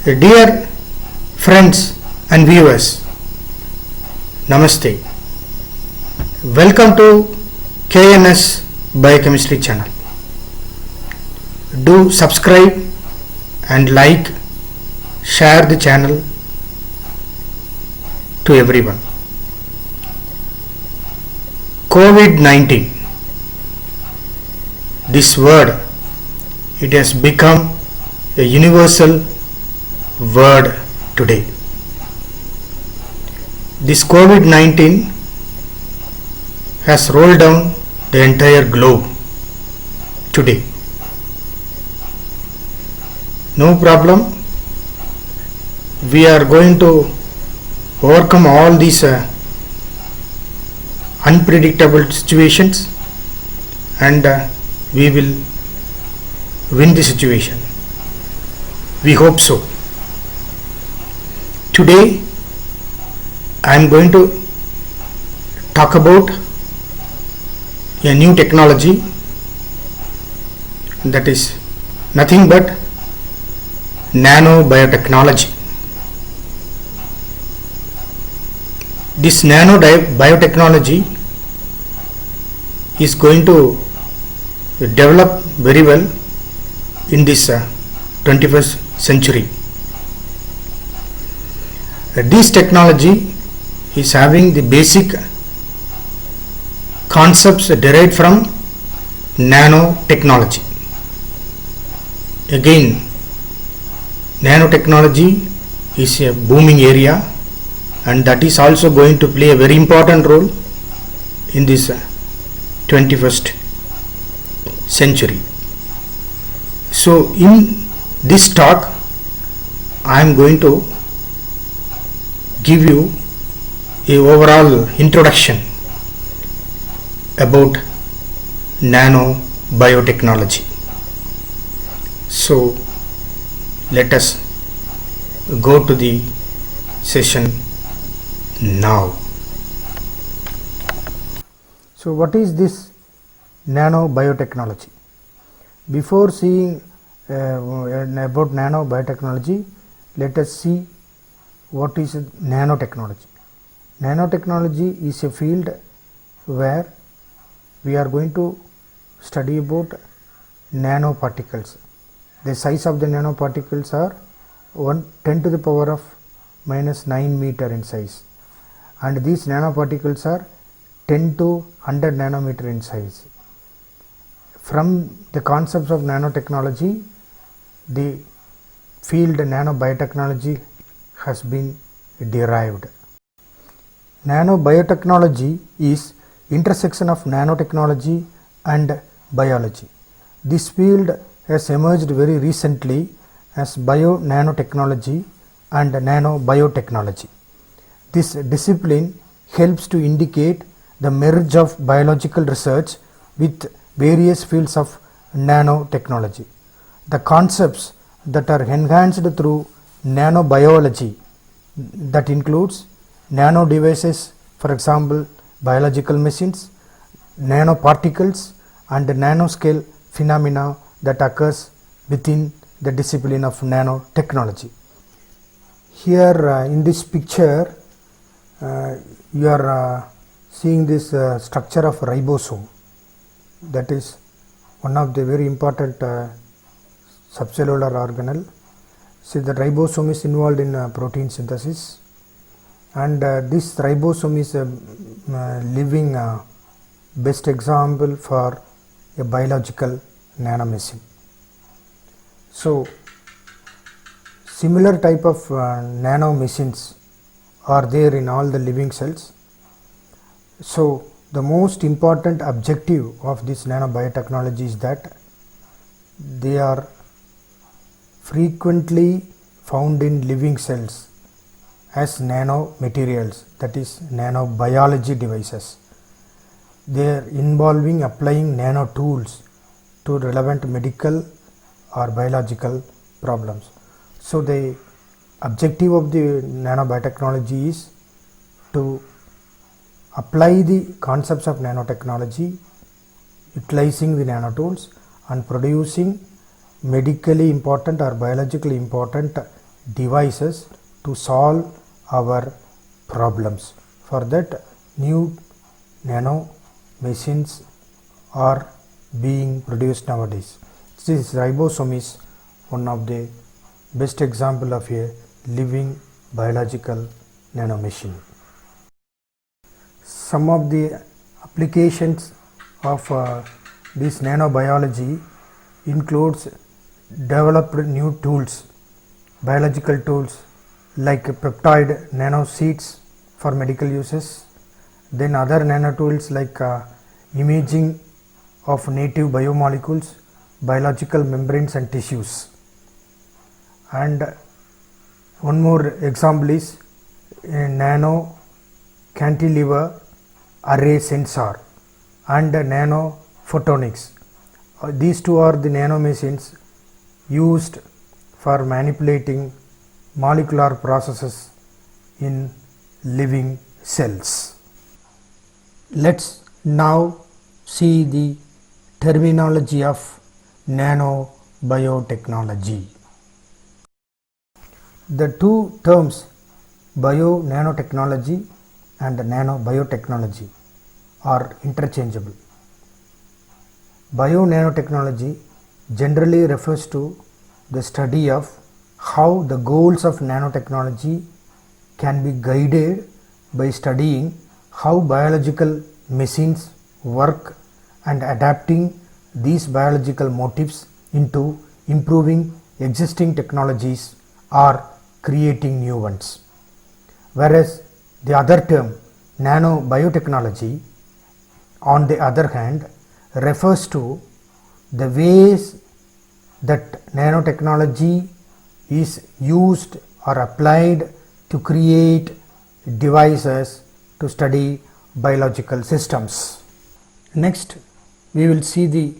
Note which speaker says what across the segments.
Speaker 1: Dear friends and viewers, Namaste. Welcome to KNS Biochemistry channel. Do subscribe and like, share the channel to everyone. COVID-19. This word, it has become a universal word today. This COVID-19 has rolled down the entire globe today. No problem. We are going to overcome all these unpredictable situations, and we will win the situation. We hope so. Today I am going to talk about a new technology that is nothing but nanobiotechnology. This nanobiotechnology is going to develop very well in this 21st century. This technology is having the basic concepts derived from nanotechnology. Again, nanotechnology is a booming area, and that is also going to play a very important role in this 21st century. So in this talk I am going to give you a overall introduction about nanobiotechnology. So let us go to the session now. So what is this nanobiotechnology? Before seeing about nanobiotechnology, let us see what is nanotechnology. Nanotechnology is a field where we are going to study about nanoparticles. The size of the nanoparticles are 10 to the power of minus 9 meter in size, and these nanoparticles are 10 to 100 nanometer in size. From the concepts of nanotechnology, the field nanobiotechnology has been derived. Nanobiotechnology is intersection of nanotechnology and biology. This field has emerged very recently as bio-nanotechnology and nanobiotechnology. This discipline helps to indicate the merge of biological research with various fields of nanotechnology. The concepts that are enhanced through nanobiology, that includes nano devices, for example biological machines, nanoparticles, and nanoscale phenomena that occurs within the discipline of nanotechnology. Here in this picture you are seeing this structure of ribosome. That is one of the very important subcellular organelle. See, the ribosome is involved in protein synthesis, and this ribosome is a living best example for a biological nanomachine. So similar type of nanomachines are there in all the living cells. So the most important objective of this nanobiotechnology is that they are frequently found in living cells as nanomaterials, that is nanobiology devices. They are involving applying nano tools to relevant medical or biological problems. So the objective of the nanobiotechnology is to apply the concepts of nanotechnology, utilizing the nanotools and producing medically important or biologically important devices to solve our problems. For that, new nano machines are being produced nowadays. This ribosome is one of the best example of a living biological nano machine. Some of the applications of this nanobiology includes developed new tools, biological tools like peptide nanoseeds for medical uses, then other nanotools like imaging of native biomolecules, biological membranes and tissues. And one more example is a nano cantilever array sensor and nano photonics. These two are the nano machines used for manipulating molecular processes in living cells. Let's now see the terminology of nanobiotechnology. The two terms bio-nanotechnology and nanobiotechnology are interchangeable. Bio-nanotechnology generally refers to the study of how the goals of nanotechnology can be guided by studying how biological machines work and adapting these biological motifs into improving existing technologies or creating new ones. Whereas the other term, nanobiotechnology, on the other hand, refers to the ways that nanotechnology is used or applied to create devices to study biological systems. Next, we will see the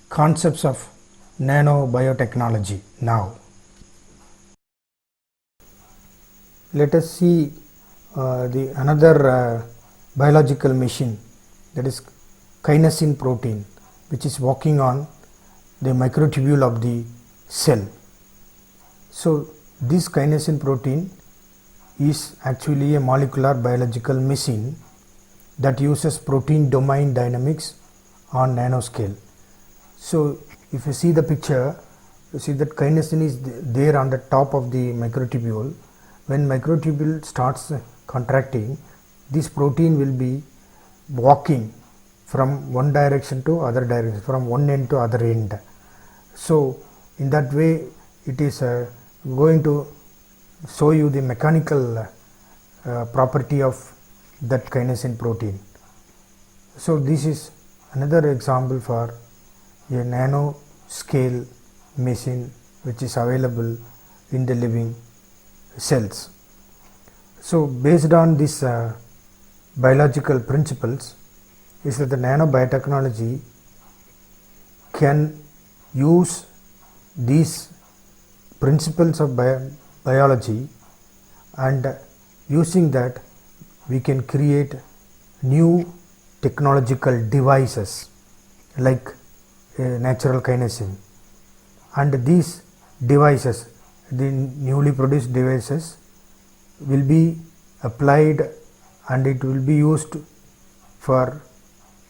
Speaker 1: concepts of nanobiotechnology now. Let us see another biological machine, that is kinesin protein, which is working on the microtubule of the cell. So this kinesin protein is actually a molecular biological machine that uses protein domain dynamics on nanoscale. So if you see the picture, you see that kinesin is there on the top of the microtubule. When microtubule starts contracting, this protein will be walking from one direction to other direction, from one end to other end. So in that way it is going to show you the mechanical property of that kinesin protein. So this is another example for a nano scale machine which is available in the living cells. So based on these biological principles is that the nanobiotechnology can use these principles of biology, and using that we can create new technological devices like natural kinesin, and these devices, the newly produced devices, will be applied and it will be used for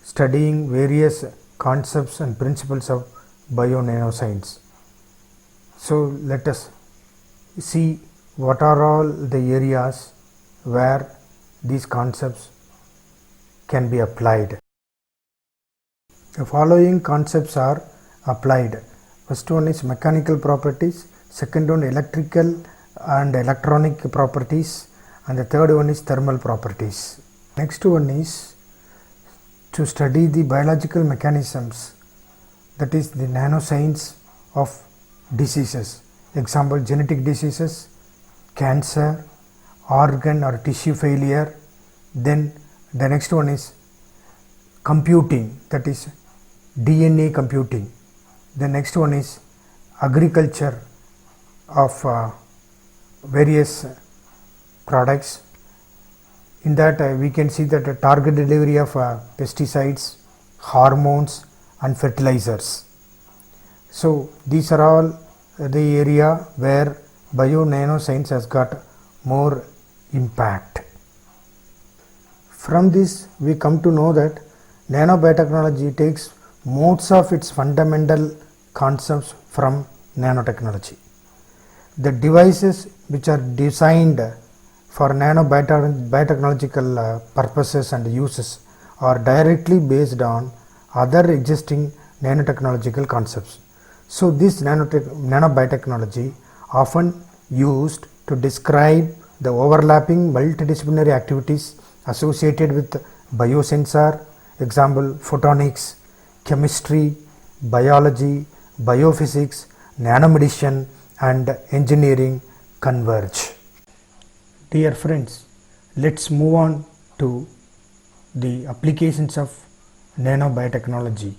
Speaker 1: studying various concepts and principles of bio-nanoscience. So let us see what are all the areas where these concepts can be applied. The following concepts are applied. First one is mechanical properties, second one electrical and electronic properties, and the third one is thermal properties. Next one is to study the biological mechanisms, that is the nanoscience of diseases. Example, genetic diseases, cancer, organ or tissue failure. Then the next one is computing, that is DNA computing. The next one is agriculture of various products. In that we can see that target delivery of pesticides, hormones and fertilizers. So these are all the area where bio nanoscience has got more impact. From this we come to know that nanobiotechnology takes most of its fundamental concepts from nanotechnology. The devices which are designed for nanobiotechnological purposes and uses are directly based on other existing nanotechnological concepts. So this nanobiotechnology often used to describe the overlapping multidisciplinary activities associated with biosensor, example photonics, chemistry, biology, biophysics, nanomedicine and engineering converge. Dear friends, let's move on to the applications of nanobiotechnology.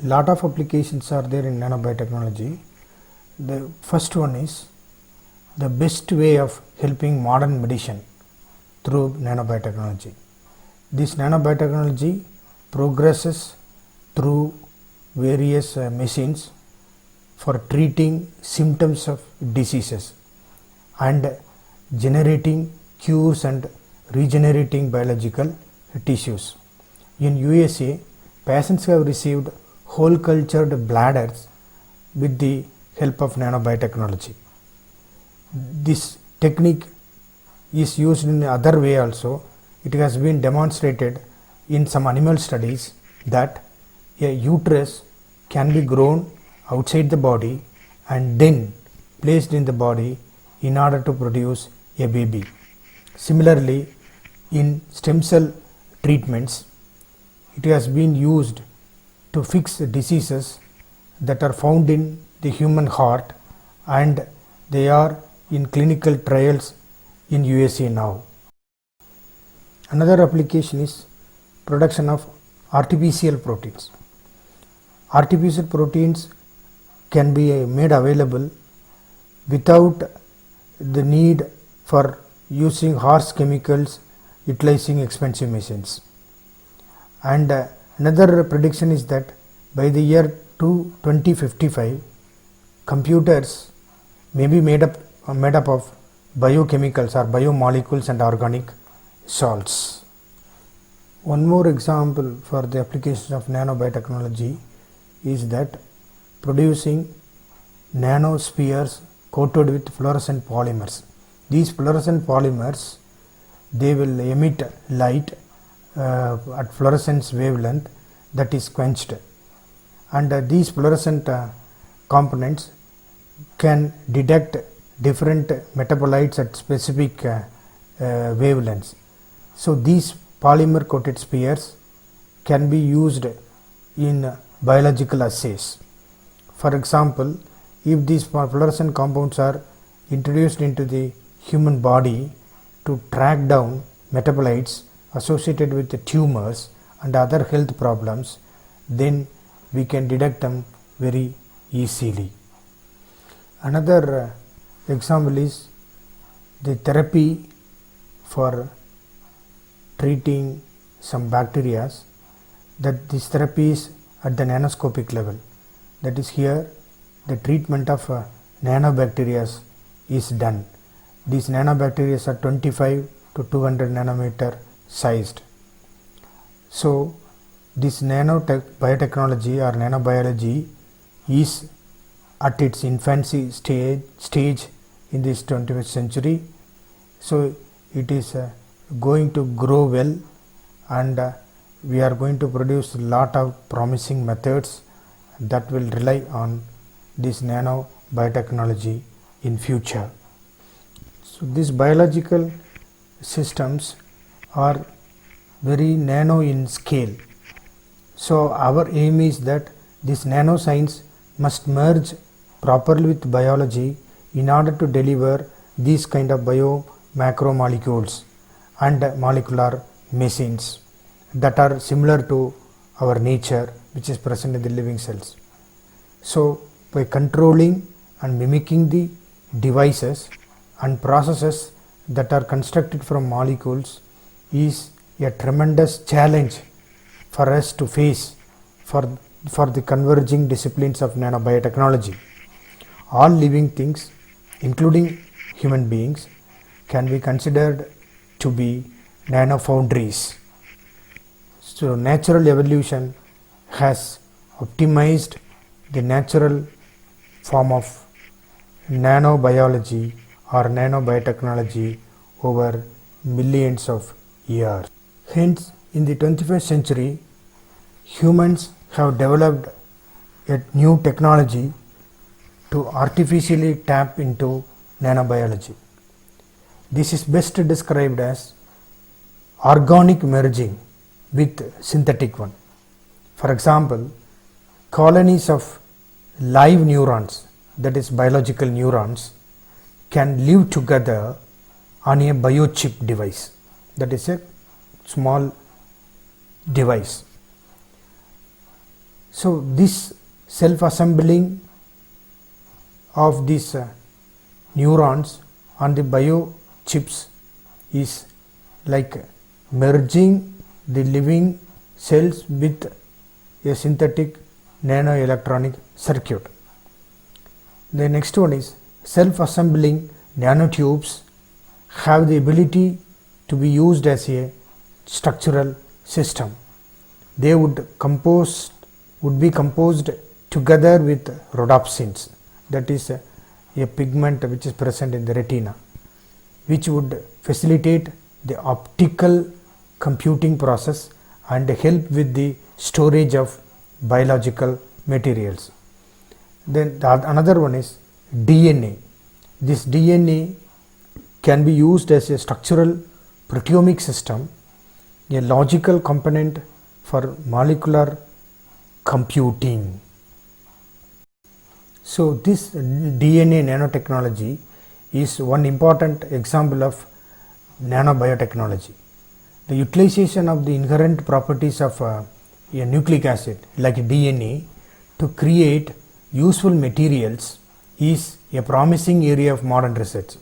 Speaker 1: Lot of applications are there in nanobiotechnology. The first one is the best way of helping modern medicine through nanobiotechnology. This nanobiotechnology progresses through various machines for treating symptoms of diseases and generating cures and regenerating biological tissues. In USA, patients have received whole cultured bladders with the help of nanobiotechnology. This technique is used in other way also. It has been demonstrated in some animal studies that a uterus can be grown outside the body and then placed in the body in order to produce a baby. Similarly, in stem cell treatments, it has been used to fix diseases that are found in the human heart, and they are in clinical trials in USA now. Another application is production of artificial proteins. Artificial proteins can be made available without the need for using harsh chemicals, utilizing expensive machines. And another prediction is that by the year 2055, computers may be made up of biochemicals or biomolecules and organic salts. One more example for the application of nanobiotechnology is that producing nanospheres coated with fluorescent polymers. These fluorescent polymers, they will emit light at fluorescence wavelength that is quenched, and these fluorescent components can detect different metabolites at specific wavelengths. So these polymer coated spheres can be used in biological assays. For example, if these fluorescent compounds are introduced into the human body to track down metabolites associated with the tumors and other health problems, then we can detect them very easily. Another example is the therapy for treating some bacteria, that this therapy is at the nanoscopic level. That is, here the treatment of nanobacteria is done. These nanobacteria are 25 to 200 nanometer sized. So this biotechnology or nanobiology is at its infancy stage in this 21st century. So it is going to grow well, and we are going to produce a lot of promising methods that will rely on this nanobiotechnology in future. So these biological systems are very nano in scale. So our aim is that this nanoscience must merge properly with biology in order to deliver these kind of bio macromolecules and molecular machines that are similar to our nature, which is present in the living cells. So by controlling and mimicking the devices and processes that are constructed from molecules is a tremendous challenge for us to face for the converging disciplines of nanobiotechnology. All living things including human beings, can be considered to be nano foundries. So natural evolution has optimized the natural form of nanobiology or nanobiotechnology over millions of years. Hence, in the 21st century, humans have developed a new technology to artificially tap into nanobiology. This is best described as organic merging with synthetic one. For example, colonies of live neurons, that is biological neurons, can live together on a biochip device, that is a small device. So this self-assembling of these neurons on the biochips is like merging the living cells with a synthetic nanoelectronic circuit. The next one is self-assembling nanotubes have the ability to be used as a structural system. They would be composed together with rhodopsins, that is a pigment which is present in the retina, which would facilitate the optical computing process and help with the storage of biological materials. Then another one is DNA. This DNA can be used as a structural proteomic system, a logical component for molecular computing. So this DNA nanotechnology is one important example of nanobiotechnology. The utilization of the inherent properties of a nucleic acid like DNA to create useful materials is a promising area of modern research.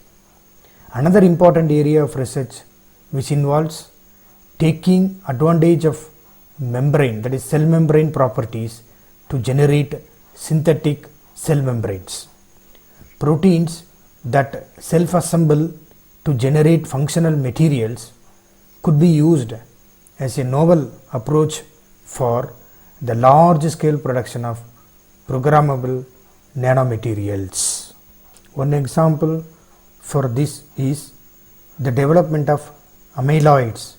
Speaker 1: Another important area of research which involves taking advantage of membrane, that is cell membrane properties, to generate synthetic cell membranes. Proteins that self-assemble to generate functional materials could be used as a novel approach for the large scale production of programmable nanomaterials. One example for this is the development of amyloids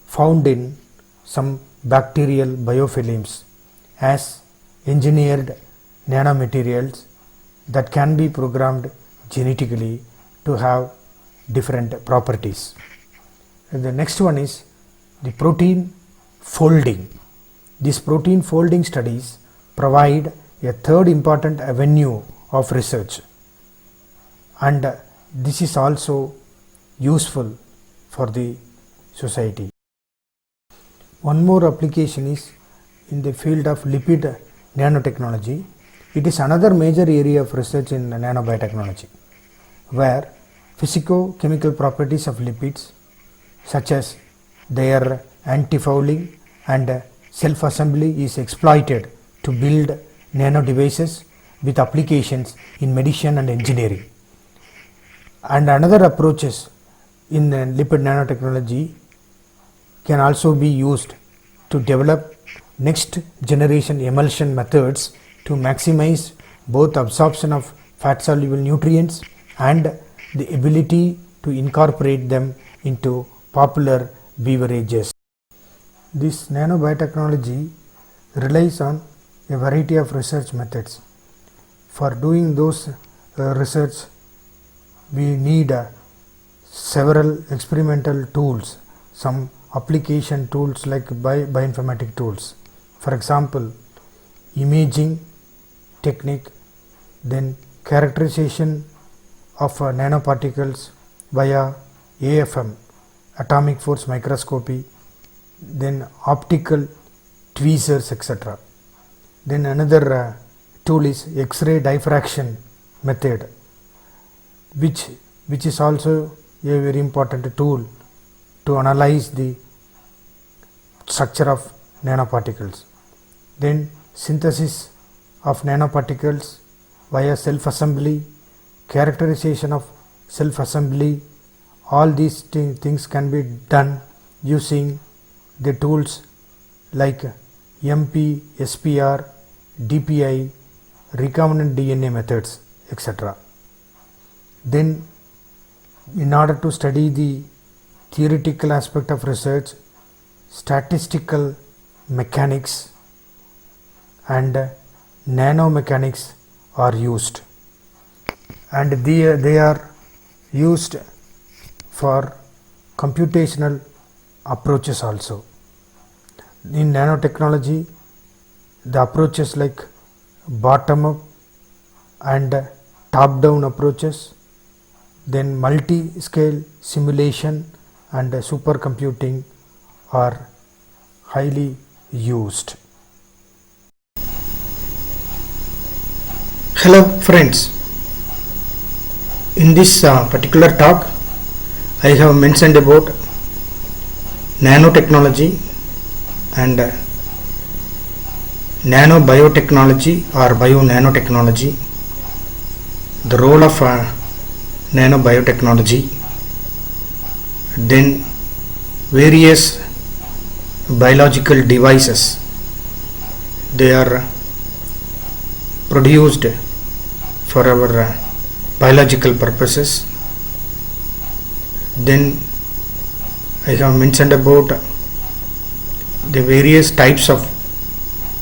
Speaker 1: found in some bacterial biofilms as engineered nanomaterials that can be programmed genetically to have different properties. And the next one is the protein folding. These protein folding studies provide a third important avenue of research, and this is also useful for the society. One more application is in the field of lipid nanotechnology. It is another major area of research in nanobiotechnology, where physico-chemical properties of lipids such as their anti-fouling and self-assembly is exploited to build nano devices with applications in medicine and engineering. And another approaches in lipid nanotechnology can also be used to develop next generation emulsion methods to maximize both absorption of fat soluble nutrients and the ability to incorporate them into popular beverages. This nanobiotechnology relies on a variety of research methods. For doing those research, we need several experimental tools, some application tools like bioinformatic tools. For example, imaging technique, then characterization of nanoparticles via AFM, atomic force microscopy, then optical tweezers, etc. Then another tool is X-ray diffraction method, which is also a very important tool to analyze the structure of nanoparticles. Then synthesis of nanoparticles via self-assembly characterization of self assembly. All these things can be done using the tools like MP, SPR, DPI, recombinant DNA methods, etc. Then, in order to study the theoretical aspect of research, statistical mechanics and nanomechanics are used, and they are used for computational approaches also. In nanotechnology, the approaches like bottom up and top down approaches, then multi-scale simulation and supercomputing are highly used. Hello friends, in this particular talk I have mentioned about nanotechnology and nanobiotechnology or bio-nanotechnology, the role of nanobiotechnology, then various biological devices they are produced for our biological purposes. Then I have mentioned about the various types of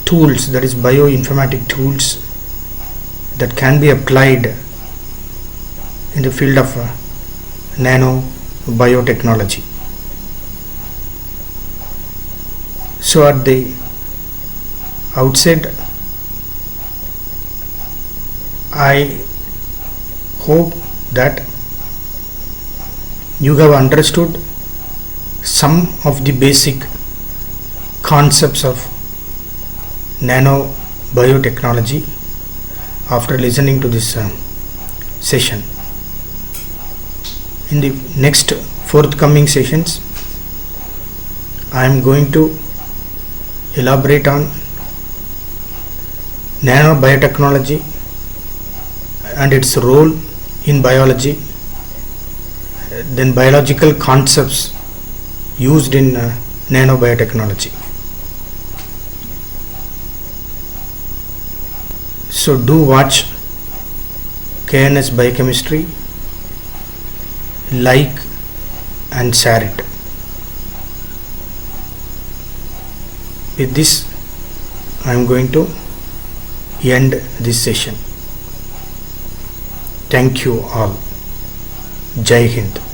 Speaker 1: tools, that is bioinformatic tools, that can be applied in the field of nanobiotechnology. So at the outset, I hope that you have understood some of the basic concepts of nanobiotechnology after listening to this session. In the next forthcoming sessions, I am going to elaborate on nanobiotechnology and its role in biology, then biological concepts used in nanobiotechnology. So do watch KNS Biochemistry, like and share it. With this, I am going to end this session. Thank you all. Jai Hind.